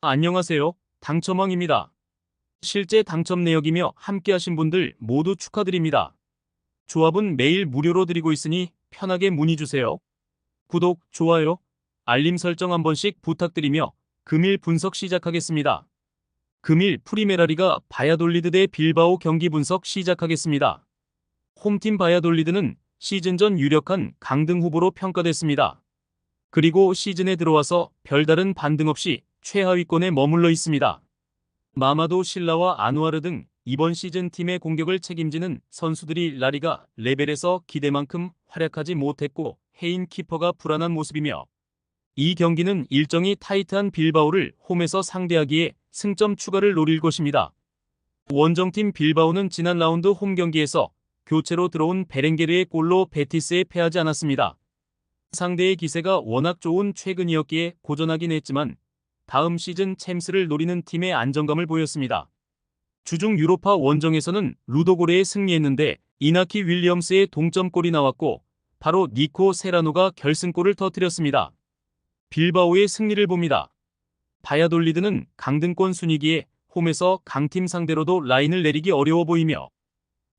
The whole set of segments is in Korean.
안녕하세요. 당첨왕입니다. 실제 당첨 내역이며 함께하신 분들 모두 축하드립니다. 조합은 매일 무료로 드리고 있으니 편하게 문의주세요. 구독, 좋아요, 알림 설정 한 번씩 부탁드리며 금일 분석 시작하겠습니다. 금일 프리메라리가 바야돌리드 대 빌바오 경기 분석 시작하겠습니다. 홈팀 바야돌리드는 시즌 전 유력한 강등 후보로 평가됐습니다. 그리고 시즌에 들어와서 별다른 반등 없이 최하위권에 머물러 있습니다. 마마도 실라와 아누아르 등 이번 시즌 팀의 공격을 책임지는 선수들이 라리가 레벨에서 기대만큼 활약하지 못했고 헤인 키퍼가 불안한 모습이며 이 경기는 일정이 타이트한 빌바오를 홈에서 상대하기에 승점 추가를 노릴 것입니다. 원정팀 빌바오는 지난 라운드 홈 경기에서 교체로 들어온 베렌게르의 골로 베티스에 패하지 않았습니다. 상대의 기세가 워낙 좋은 최근이었기에 고전하긴 했지만 다음 시즌 챔스를 노리는 팀의 안정감을 보였습니다. 주중 유로파 원정에서는 루도고레에 승리했는데 이나키 윌리엄스의 동점골이 나왔고 바로 니코 세라노가 결승골을 터뜨렸습니다. 빌바오의 승리를 봅니다. 바야돌리드는 강등권 순위기에 홈에서 강팀 상대로도 라인을 내리기 어려워 보이며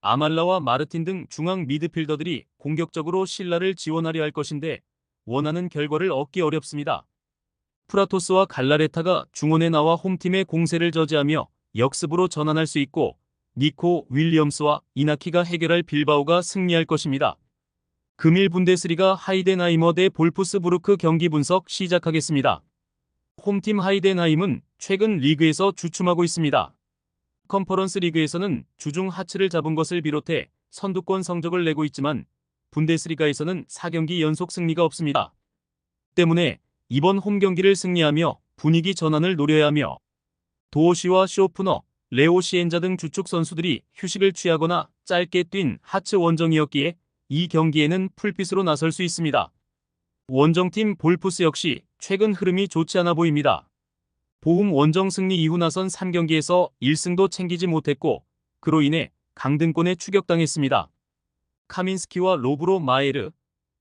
아말라와 마르틴 등 중앙 미드필더들이 공격적으로 실라를 지원하려 할 것인데 원하는 결과를 얻기 어렵습니다. 프라토스와 갈라레타가 중원에 나와 홈팀의 공세를 저지하며 역습으로 전환할 수 있고 니코 윌리엄스와 이나키가 해결할 빌바오가 승리할 것입니다. 금일 분데스리가 하이덴하이머 대 볼프스부르크 경기 분석 시작하겠습니다. 홈팀 하이덴하임은 최근 리그에서 주춤하고 있습니다. 컨퍼런스 리그에서는 주중 하츠를 잡은 것을 비롯해 선두권 성적을 내고 있지만 분데스리가에서는 4경기 연속 승리가 없습니다. 때문에 이번 홈 경기를 승리하며 분위기 전환을 노려야 하며 도어시와 쇼프너, 레오 시엔자 등 주축 선수들이 휴식을 취하거나 짧게 뛴 하츠 원정이었기에 이 경기에는 풀빛으로 나설 수 있습니다. 원정팀 볼프스 역시 최근 흐름이 좋지 않아 보입니다. 보훔 원정 승리 이후 나선 3경기에서 1승도 챙기지 못했고 그로 인해 강등권에 추격당했습니다. 카민스키와 로브로 마에르,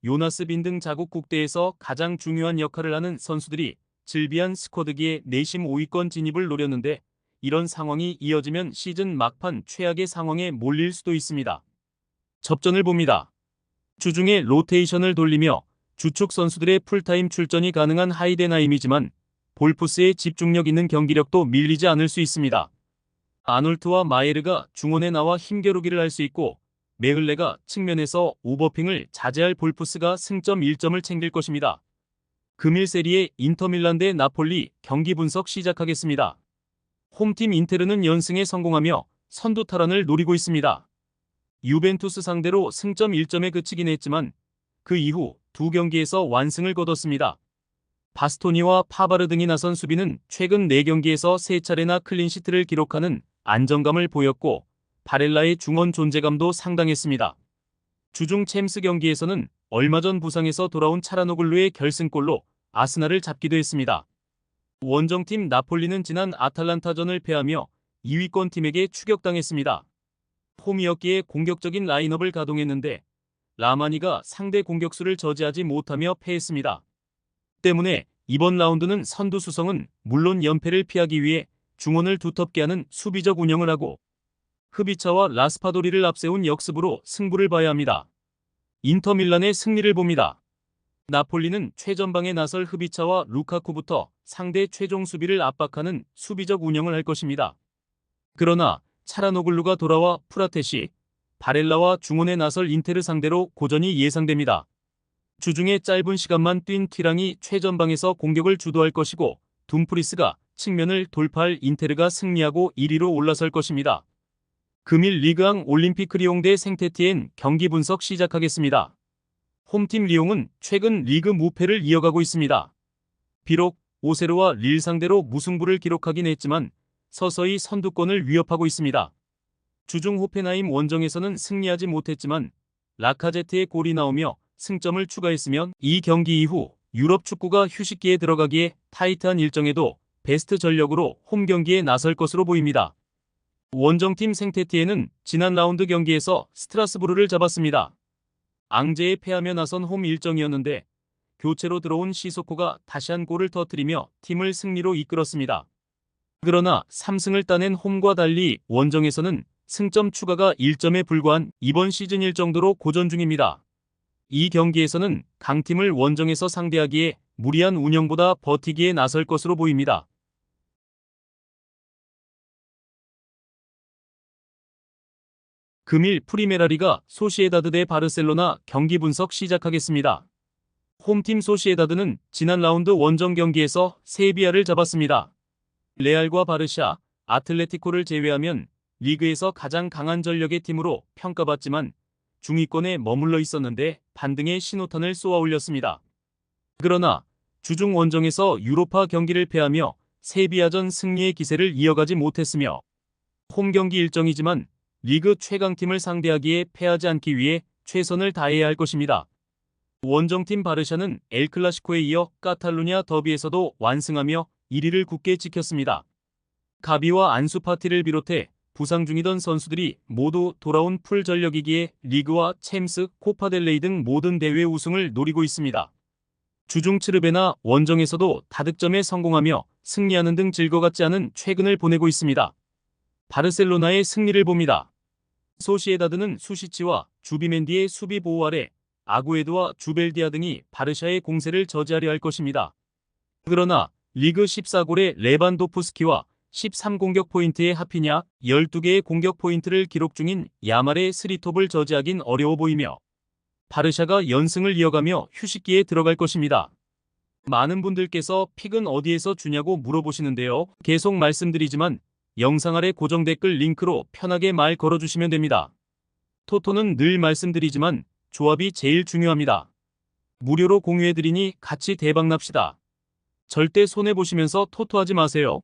요나스 빈 등 자국 국대에서 가장 중요한 역할을 하는 선수들이 질비한 스쿼드기에 내심 5위권 진입을 노렸는데 이런 상황이 이어지면 시즌 막판 최악의 상황에 몰릴 수도 있습니다. 접전을 봅니다. 주중에 로테이션을 돌리며 주축 선수들의 풀타임 출전이 가능한 하이덴하임이지만 볼프스의 집중력 있는 경기력도 밀리지 않을 수 있습니다. 아놀트와 마에르가 중원에 나와 힘겨루기를 할 수 있고 메흘레가 측면에서 오버핑을 자제할 볼프스가 승점 1점을 챙길 것입니다. 금일 세리에 인터밀란 대 나폴리 경기 분석 시작하겠습니다. 홈팀 인테르는 연승에 성공하며 선두 탈환을 노리고 있습니다. 유벤투스 상대로 승점 1점에 그치긴 했지만 그 이후 두 경기에서 완승을 거뒀습니다. 바스토니와 파바르 등이 나선 수비는 최근 4경기에서 3차례나 클린시트를 기록하는 안정감을 보였고 바렐라의 중원 존재감도 상당했습니다. 주중 챔스 경기에서는 얼마 전 부상에서 돌아온 차라노글루의 결승골로 아스날을 잡기도 했습니다. 원정팀 나폴리는 지난 아탈란타전을 패하며 2위권 팀에게 추격당했습니다. 홈이었기에 공격적인 라인업을 가동했는데 라마니가 상대 공격수를 저지하지 못하며 패했습니다. 때문에 이번 라운드는 선두 수성은 물론 연패를 피하기 위해 중원을 두텁게 하는 수비적 운영을 하고 흐비차와 라스파도리를 앞세운 역습으로 승부를 봐야 합니다. 인터밀란의 승리를 봅니다. 나폴리는 최전방에 나설 흐비차와 루카쿠부터 상대 최종 수비를 압박하는 수비적 운영을 할 것입니다. 그러나 차라노글루가 돌아와 프라테시, 바렐라와 중원에 나설 인테르 상대로 고전이 예상됩니다. 주중에 짧은 시간만 뛴 튀랑이 최전방에서 공격을 주도할 것이고 둠프리스가 측면을 돌파할 인테르가 승리하고 1위로 올라설 것입니다. 금일 리그앙 올림픽 리옹 대 생테티엔 경기 분석 시작하겠습니다. 홈팀 리옹은 최근 리그 무패를 이어가고 있습니다. 비록 오세르와 릴 상대로 무승부를 기록하긴 했지만 서서히 선두권을 위협하고 있습니다. 주중 호펜하임 원정에서는 승리하지 못했지만 라카제트의 골이 나오며 승점을 추가했으면 이 경기 이후 유럽 축구가 휴식기에 들어가기에 타이트한 일정에도 베스트 전력으로 홈 경기에 나설 것으로 보입니다. 원정팀 생테티에는 지난 라운드 경기에서 스트라스부르를 잡았습니다. 앙제에 패하며 나선 홈 일정이었는데 교체로 들어온 시소코가 다시 한 골을 터뜨리며 팀을 승리로 이끌었습니다. 그러나 3승을 따낸 홈과 달리 원정에서는 승점 추가가 1점에 불과한 이번 시즌일 정도로 고전 중입니다. 이 경기에서는 강팀을 원정에서 상대하기에 무리한 운영보다 버티기에 나설 것으로 보입니다. 금일 프리메라리가 소시에다드 대 바르셀로나 경기 분석 시작하겠습니다. 홈팀 소시에다드는 지난 라운드 원정 경기에서 세비야를 잡았습니다. 레알과 바르샤, 아틀레티코를 제외하면 리그에서 가장 강한 전력의 팀으로 평가받지만 중위권에 머물러 있었는데 반등의 신호탄을 쏘아 올렸습니다. 그러나 주중 원정에서 유로파 경기를 패하며 세비야전 승리의 기세를 이어가지 못했으며 홈 경기 일정이지만 리그 최강팀을 상대하기에 패하지 않기 위해 최선을 다해야 할 것입니다. 원정팀 바르샤는 엘클라시코에 이어 카탈루냐 더비에서도 완승하며 1위를 굳게 지켰습니다. 가비와 안수파티를 비롯해 부상 중이던 선수들이 모두 돌아온 풀 전력이기에 리그와 챔스, 코파델레이 등 모든 대회 우승을 노리고 있습니다. 주중 츠르베나 원정에서도 다득점에 성공하며 승리하는 등 즐거웠지 않은 최근을 보내고 있습니다. 바르셀로나의 승리를 봅니다. 소시에다드는 수시치와 주비멘디의 수비 보호 아래 아구에드와 주벨디아 등이 바르샤의 공세를 저지하려 할 것입니다. 그러나 리그 14골의 레반도프스키와 13공격 포인트의 하피냐 12개의 공격 포인트를 기록 중인 야말의 스리톱을 저지하긴 어려워 보이며 바르샤가 연승을 이어가며 휴식기에 들어갈 것입니다. 많은 분들께서 픽은 어디에서 주냐고 물어보시는데요. 계속 말씀드리지만 영상 아래 고정 댓글 링크로 편하게 말 걸어주시면 됩니다. 토토는 늘 말씀드리지만 조합이 제일 중요합니다. 무료로 공유해드리니 같이 대박납시다. 절대 손해보시면서 토토하지 마세요.